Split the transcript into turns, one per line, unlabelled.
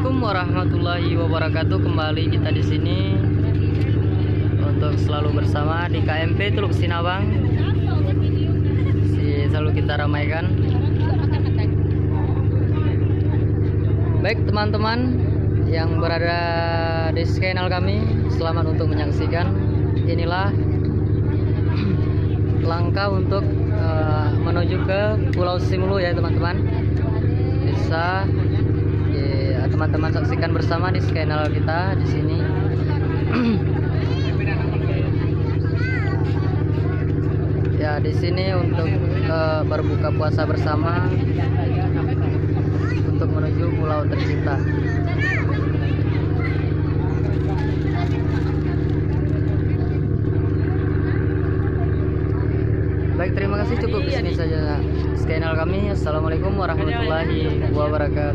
Assalamualaikum warahmatullahi wabarakatuh. Kembali kita di sini untuk selalu bersama di KMP Teluk Sinabang. Selalu kita ramaikan. Baik teman-teman yang berada di channel kami, selamat untuk menyaksikan. Inilah langkah untuk menuju ke Pulau Simulu ya teman-teman. Bisa teman-teman saksikan bersama di channel kita di sini. Ya, di sini untuk berbuka puasa bersama untuk menuju Pulau Tercinta. Baik, terima kasih, cukup di sini saja channel kami. Assalamualaikum warahmatullahi wabarakatuh.